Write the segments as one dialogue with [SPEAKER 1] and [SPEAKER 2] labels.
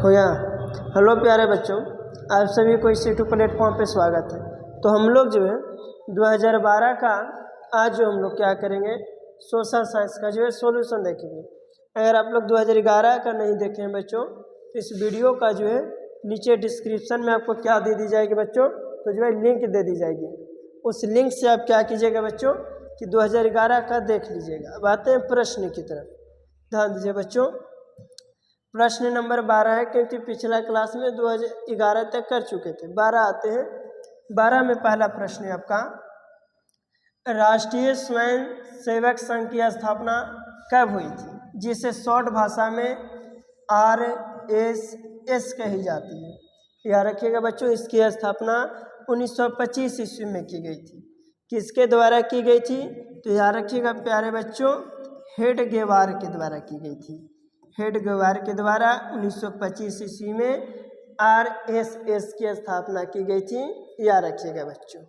[SPEAKER 1] हो गया। हेलो प्यारे बच्चों, आप सभी को इस यूट्यूब प्लेटफॉर्म पे स्वागत है। तो हम लोग जो है 2012 का आज जो हम लोग क्या करेंगे, सोशल साइंस का जो है सॉल्यूशन देखेंगे। अगर आप लोग 2011 का नहीं देखे हैं बच्चों, तो इस वीडियो का जो है नीचे डिस्क्रिप्शन में आपको क्या दे दी जाएगी बच्चों, तो जो है लिंक दे दी जाएगी। उस लिंक से आप क्या कीजिएगा बच्चों कि 2011 का देख लीजिएगा। अब आते हैं प्रश्न की तरफ, ध्यान दीजिए बच्चों। प्रश्न नंबर 12 है, क्योंकि पिछला क्लास में 2011 तक कर चुके थे। 12 आते हैं। 12 में पहला प्रश्न है आपका, राष्ट्रीय स्वयं सेवक संघ की स्थापना कब हुई थी, जिसे शॉर्ट भाषा में RSS कही जाती है। याद रखिएगा बच्चों, इसकी स्थापना 1925 ईस्वी में की गई थी। किसके द्वारा की गई थी, तो याद रखिएगा प्यारे बच्चों, हेडगेवार के द्वारा की गई थी। हेडगेवार के द्वारा 1925 ईस्वी में RSS की स्थापना की गई थी। याद रखिएगा बच्चों,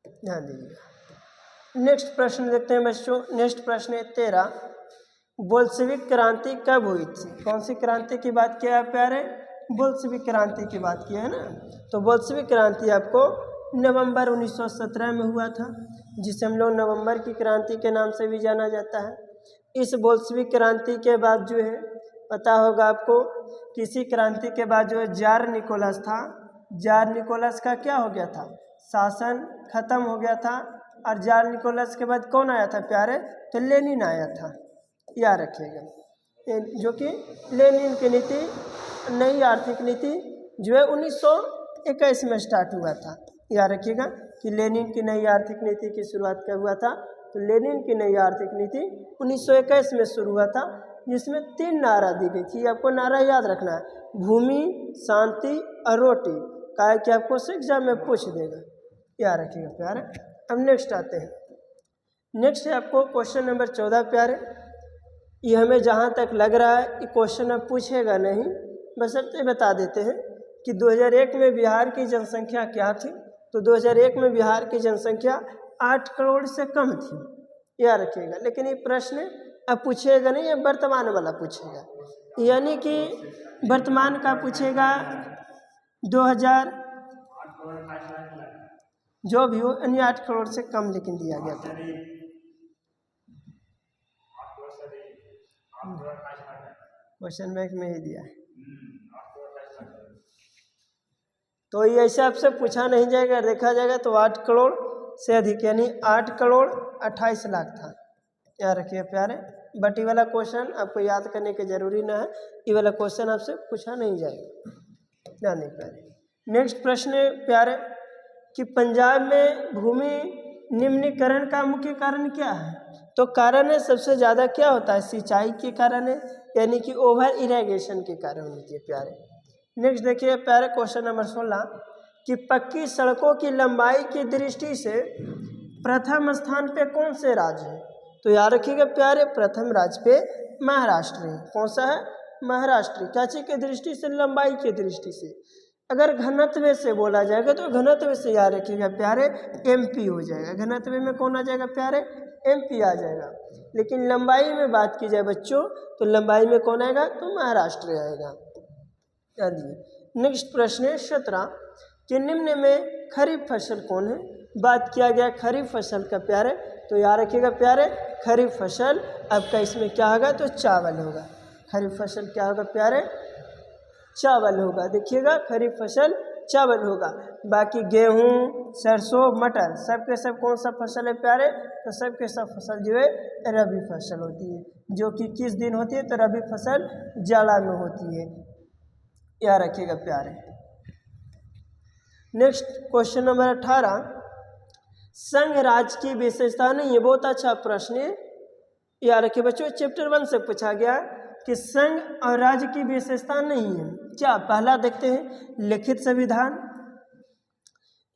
[SPEAKER 1] ध्यान दीजिएगा। नेक्स्ट प्रश्न देखते हैं बच्चों। नेक्स्ट प्रश्न है 13, बोल्शेविक क्रांति कब हुई थी। कौन सी क्रांति की बात किया है प्यारे, बोल्शेविक क्रांति की बात की है ना। तो बोल्शेविक क्रांति आपको नवंबर 1917 में हुआ था, जिसे हम लोग नवंबर की क्रांति के नाम से भी जाना जाता है। इस बोल्शेविक क्रांति के बाद जो है पता होगा आपको, किसी क्रांति के बाद जो है जार निकोलस था, जार निकोलस का क्या हो गया था, शासन खत्म हो गया था। और जार निकोलस के बाद कौन आया था प्यारे, तो लेनिन आया था। याद रखिएगा, जो कि लेनिन की नीति, नई आर्थिक नीति जो है 1921 में स्टार्ट हुआ था। याद रखिएगा कि लेनिन की नई आर्थिक नीति की शुरुआत कब हुआ था, तो लेनिन की नई आर्थिक नीति 1921 में शुरू हुआ था, जिसमें 3 नारा दी गई थी। आपको नारा याद रखना है, भूमि, शांति और रोटी। का है कि आपको एग्जाम में पूछ देगा, याद रखिएगा प्यारे। अब नेक्स्ट आते हैं। नेक्स्ट है आपको क्वेश्चन नंबर 14 प्यारे। ये हमें जहाँ तक लग रहा है ये क्वेश्चन अब पूछेगा नहीं, बस अब बता देते हैं कि 2001 में बिहार की जनसंख्या क्या थी। तो 2001 में बिहार की जनसंख्या 8 करोड़ से कम थी। याद रखिएगा, लेकिन ये प्रश्न अब पूछेगा नहीं, ये वर्तमान वाला पूछेगा, यानी कि वर्तमान का पूछेगा 2000 जो भी हो, यानी 8 करोड़ से कम लेकिन दिया गया था। क्वेश्चन बैंक में ही दिया है, तो ये ऐसे आपसे पूछा नहीं जाएगा, देखा जाएगा तो 8 करोड़ से अधिक, यानी 8 करोड़ 28 लाख था। याद रखिए प्यारे, बट ये वाला क्वेश्चन आपको याद करने की जरूरी ना है, ये वाला क्वेश्चन आपसे पूछा नहीं जाएगा, ध्यान नहीं प्यारे। नेक्स्ट प्रश्न है प्यारे कि पंजाब में भूमि निम्नीकरण का मुख्य कारण क्या है। तो कारण है सबसे ज़्यादा क्या होता है, सिंचाई के कारण है, यानी कि ओवर इरिगेशन के कारण होती है प्यारे। नेक्स्ट देखिए प्यारे क्वेश्चन नंबर 16 कि पक्की सड़कों की लंबाई की दृष्टि से प्रथम स्थान पे कौन से राज्य है। तो याद रखिएगा प्यारे, प्रथम राज्य पे महाराष्ट्र है। कौन सा है, महाराष्ट्र। क्या चीज़ की दृष्टि से, लंबाई की दृष्टि से। अगर घनत्व से बोला जाएगा तो घनत्व से याद रखिएगा प्यारे MP हो जाएगा। घनत्व में कौन आ जाएगा प्यारे, MP आ जाएगा। लेकिन लंबाई में बात की जाए बच्चों, तो लंबाई में कौन आएगा, तो महाराष्ट्र आएगा। नेक्स्ट प्रश्न है 17 कि निम्न में खरीफ फसल कौन है। बात किया गया खरीफ फसल का प्यारे, तो याद रखिएगा प्यारे, खरीफ फसल आपका इसमें क्या होगा, तो चावल होगा। खरीफ फसल क्या होगा प्यारे, चावल होगा। देखिएगा खरीफ फसल चावल होगा। बाकी गेहूं, सरसों, मटर सब के सब कौन सा फसल है प्यारे, तो सब के सब फसल जो है रबी फसल होती है, जो कि किस दिन होती है, तो रबी फसल जाड़ा में होती है। याद रखिएगा प्यारे। नेक्स्ट क्वेश्चन नंबर 18, संघ राज्य की विशेषता नहीं है। बहुत अच्छा प्रश्न है, याद रखिए बच्चों, चैप्टर 1 से पूछा गया कि संघ और राज्य की विशेषता नहीं है। क्या, पहला देखते हैं, लिखित संविधान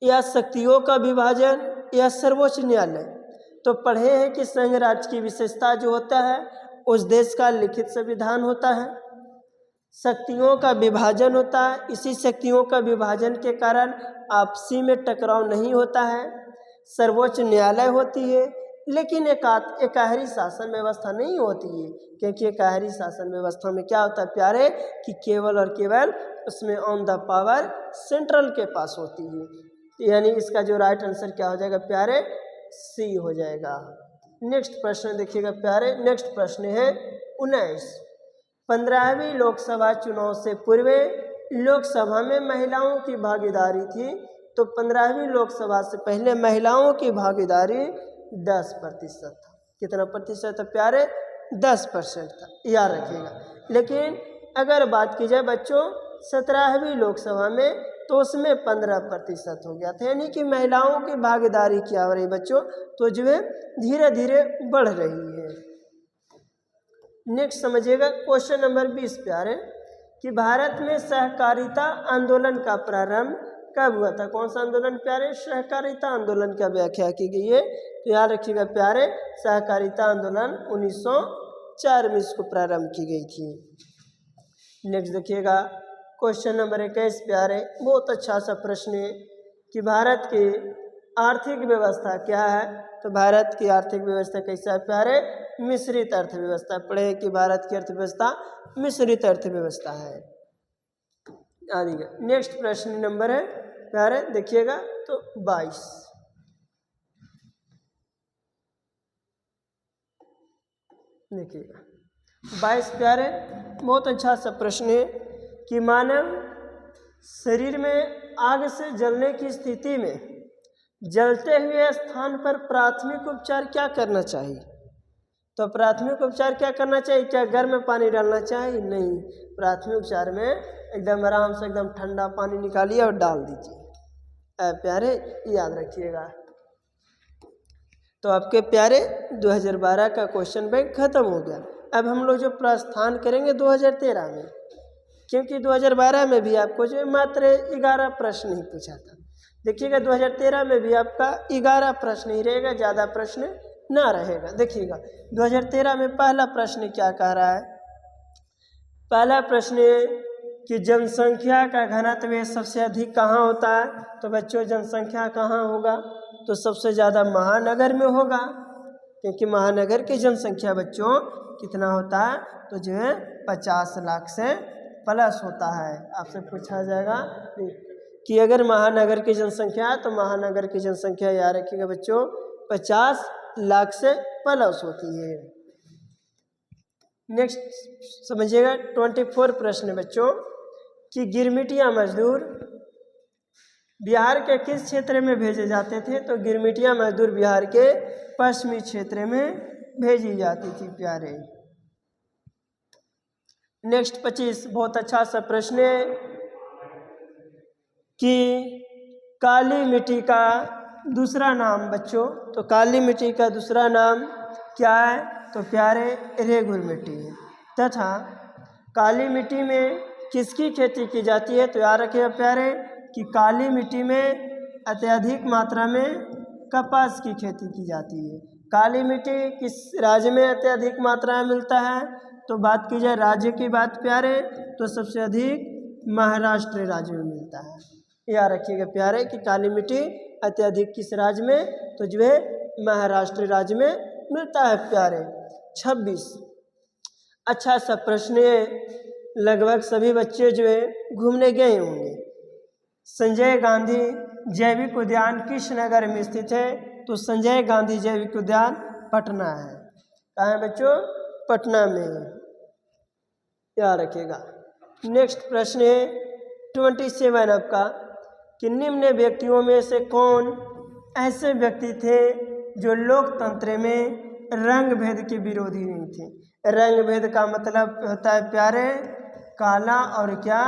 [SPEAKER 1] या शक्तियों का विभाजन या सर्वोच्च न्यायालय। तो पढ़े हैं कि संघ राज्य की विशेषता जो होता है उस देश का लिखित संविधान होता है, शक्तियों का विभाजन होता है, इसी शक्तियों का विभाजन के कारण आपसी में टकराव नहीं होता है, सर्वोच्च न्यायालय होती है, लेकिन एकहरी शासन व्यवस्था नहीं होती है, क्योंकि एकहरी शासन व्यवस्था में क्या होता है प्यारे कि केवल और केवल उसमें ऑन द पावर सेंट्रल के पास होती है। यानी इसका जो राइट आंसर क्या हो जाएगा प्यारे, सी हो जाएगा। नेक्स्ट प्रश्न देखिएगा प्यारे, नेक्स्ट प्रश्न है 19। 15वीं लोकसभा चुनाव से पूर्व लोकसभा में महिलाओं की भागीदारी थी, तो 15वीं लोकसभा से पहले महिलाओं की भागीदारी 10% था। कितना प्रतिशत था प्यारे, 10% था, याद रखिएगा। लेकिन अगर बात की जाए बच्चों 17वीं लोकसभा में, तो उसमें 15% हो गया था। यानी कि महिलाओं की भागीदारी क्या हो रही बच्चों, तो जो है धीरे धीरे बढ़ रही है। नेक्स्ट समझिएगा क्वेश्चन नंबर 20 प्यारे कि भारत में सहकारिता आंदोलन का प्रारंभ कब हुआ था। कौन सा आंदोलन प्यारे, सहकारिता आंदोलन का व्याख्या की गई है, तो याद रखिएगा प्यारे सहकारिता आंदोलन 1904 में इसको प्रारंभ की गई थी। नेक्स्ट देखिएगा क्वेश्चन नंबर 21 प्यारे, बहुत अच्छा सा प्रश्न है कि भारत की आर्थिक व्यवस्था क्या है। तो भारत की आर्थिक व्यवस्था कैसा है प्यारे, मिश्रित अर्थव्यवस्था। पढ़े कि भारत की अर्थव्यवस्था मिश्रित अर्थव्यवस्था है। आगे नेक्स्ट प्रश्न नंबर है प्यारे देखिएगा तो 22। देखिएगा 22 प्यारे, बहुत अच्छा सा प्रश्न है कि मानव शरीर में आग से जलने की स्थिति में जलते हुए स्थान पर प्राथमिक उपचार क्या करना चाहिए। तो प्राथमिक उपचार क्या करना चाहिए, क्या गर्म पानी डालना चाहिए, नहीं। प्राथमिक उपचार में एकदम आराम से एकदम ठंडा पानी निकालिए और डाल दीजिए। प्यारे याद रखिएगा। तो आपके प्यारे 2012 का क्वेश्चन बैंक खत्म हो गया। अब हम लोग जो प्रस्थान करेंगे 2013 में, क्योंकि 2012 में भी आपको जो मात्र 11 प्रश्न ही पूछा था। देखिएगा 2013 में भी आपका 11 प्रश्न ही रहेगा, ज़्यादा प्रश्न ना रहेगा। देखिएगा 2013 में पहला प्रश्न क्या कह रहा है, पहला प्रश्न कि जनसंख्या का घनत्व सबसे अधिक कहाँ होता है। तो बच्चों जनसंख्या कहाँ होगा, तो सबसे ज़्यादा महानगर में होगा, क्योंकि महानगर की जनसंख्या बच्चों कितना होता है, तो जो है 50 लाख से प्लस होता है। आपसे पूछा जाएगा कि अगर महानगर की जनसंख्या है तो महानगर की जनसंख्या याद रखिएगा बच्चों 50 लाख से प्लस होती है। नेक्स्ट समझिएगा 24 प्रश्न बच्चों कि गिरमिटिया मजदूर बिहार के किस क्षेत्र में भेजे जाते थे। तो गिरमिटिया मजदूर बिहार के पश्चिमी क्षेत्र में भेजी जाती थी प्यारे। नेक्स्ट 25 बहुत अच्छा सा प्रश्न है कि काली मिट्टी का दूसरा नाम बच्चों, तो काली मिट्टी का दूसरा नाम क्या है, तो प्यारे रेगुर मिट्टी है। तथा काली मिट्टी में किसकी खेती की जाती है, तो याद रखिएगा प्यारे कि काली मिट्टी में अत्यधिक मात्रा में कपास की खेती की जाती है। काली मिट्टी किस राज्य में अत्यधिक मात्रा में मिलता है, तो बात की जाए राज्य की बात प्यारे, तो सबसे अधिक महाराष्ट्र राज्य में मिलता है। याद रखिएगा प्यारे कि काली मिट्टी अत्यधिक किस राज्य में, तो जो है महाराष्ट्र राज्य में मिलता है प्यारे। 26 अच्छा सा प्रश्न है, लगभग सभी बच्चे जो है घूमने गए होंगे। संजय गांधी जैविक उद्यान किस नगर में स्थित है, तो संजय गांधी जैविक उद्यान पटना है। कहाँ है बच्चों, पटना में, याद रखिएगा। नेक्स्ट प्रश्न है 27 आपका कि निम्न व्यक्तियों में से कौन ऐसे व्यक्ति थे जो लोकतंत्र में रंग भेद के विरोधी नहीं थे। रंग भेद का मतलब होता है प्यारे काला और क्या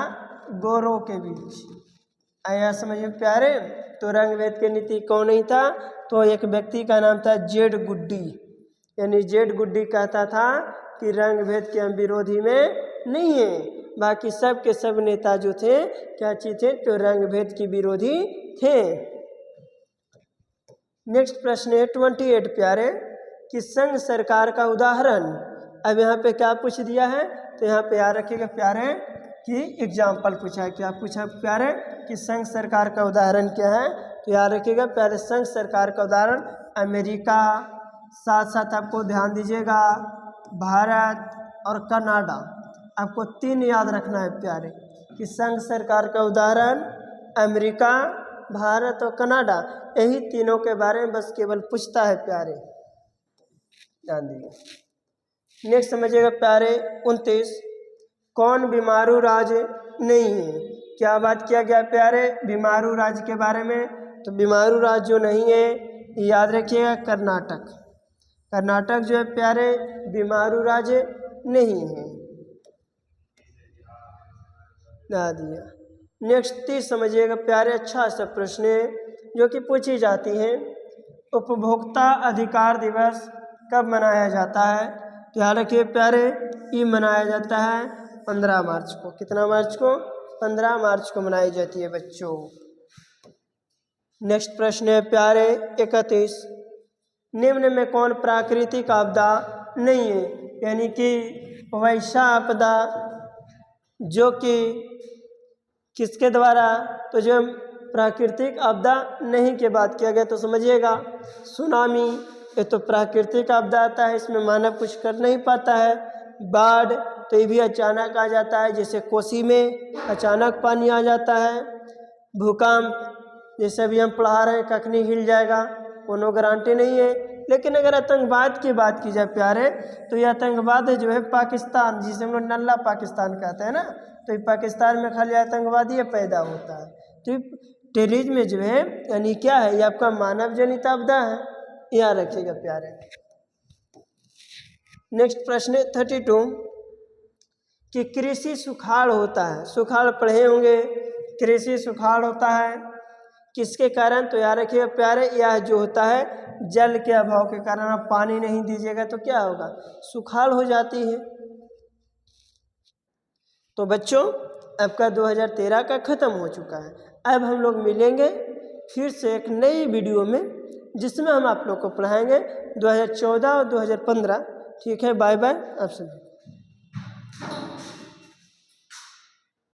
[SPEAKER 1] गोरों के बीच, आया समझिए प्यारे। तो रंग भेद के नीति कौन नहीं था, तो एक व्यक्ति का नाम था जेड गुड्डी। यानी जेड गुड्डी कहता था कि रंग भेद के हम विरोधी में नहीं है, बाकी सब के सब नेता जो थे क्या चीज थे, तो रंग भेद की विरोधी थे। नेक्स्ट प्रश्न है 28 प्यारे कि संघ सरकार का उदाहरण। अब यहाँ पे क्या पूछ दिया है, तो यहाँ पे याद रखिएगा प्यारे कि एग्जाम्पल पूछा है। क्या पूछा प्यारे कि संघ सरकार का उदाहरण क्या है, तो याद रखिएगा प्यारे संघ सरकार का उदाहरण अमेरिका, साथ साथ आपको ध्यान दीजिएगा भारत और कनाडा, आपको 3 याद रखना है प्यारे कि संघ सरकार का उदाहरण अमेरिका, भारत और कनाडा, यही तीनों के बारे में बस केवल पूछता है प्यारे, ध्यान दीजिए। नेक्स्ट समझिएगा प्यारे 29, कौन बीमारू राज्य नहीं है? क्या बात किया गया प्यारे बीमारू राज्य के बारे में? तो बीमारू राज्य जो नहीं है याद रखिएगा कर्नाटक। कर्नाटक जो है प्यारे बीमारू राज्य नहीं है, ध्यान दिया। नेक्स्ट 30 समझिएगा प्यारे, अच्छा सा प्रश्न है जो कि पूछी जाती है, उपभोक्ता अधिकार दिवस कब मनाया जाता है? तो याद रखिए प्यारे ये मनाया जाता है 15 मार्च को। कितना मार्च को? 15 मार्च को मनाई जाती है बच्चों। नेक्स्ट प्रश्न है प्यारे 31, निम्न में कौन प्राकृतिक आपदा नहीं है? यानी कि वैसा आपदा जो कि किसके द्वारा, तो जो प्राकृतिक आपदा नहीं के बात किया गया, तो समझिएगा सुनामी, ये तो प्राकृतिक आपदा आता है, इसमें मानव कुछ कर नहीं पाता है। बाढ़ तो ये भी अचानक आ जाता है, जैसे कोसी में अचानक पानी आ जाता है। भूकंप जैसे अभी हम पढ़ा रहे हैं कखनी हिल जाएगा, कोनो गारंटी नहीं है। लेकिन अगर आतंकवाद की बात की जाए प्यारे, तो ये आतंकवाद जो है पाकिस्तान, जिसे हम लोग नल्ला पाकिस्तान कहते हैं ना, तो ये पाकिस्तान में खाली आतंकवादी पैदा होता है। तो टेररिज्म में जो है यानी क्या है, ये आपका मानव जनित आपदा है, याद रखिएगा प्यारे। नेक्स्ट प्रश्न 32, कि कृषि सुखाड़ होता है, सुखाड़ पढ़े होंगे, कृषि सुखाड़ होता है किसके कारण? तो याद रखिएगा प्यारे, यह जो होता है जल के अभाव के कारण, आप पानी नहीं दीजिएगा तो क्या होगा? सुखाड़ हो जाती है। तो बच्चों आपका 2013 का ख़त्म हो चुका है। अब हम लोग मिलेंगे फिर से एक नई वीडियो में, जिसमें हम आप लोग को पढ़ाएंगे 2014 और 2015। ठीक है, बाय बाय आप सभी।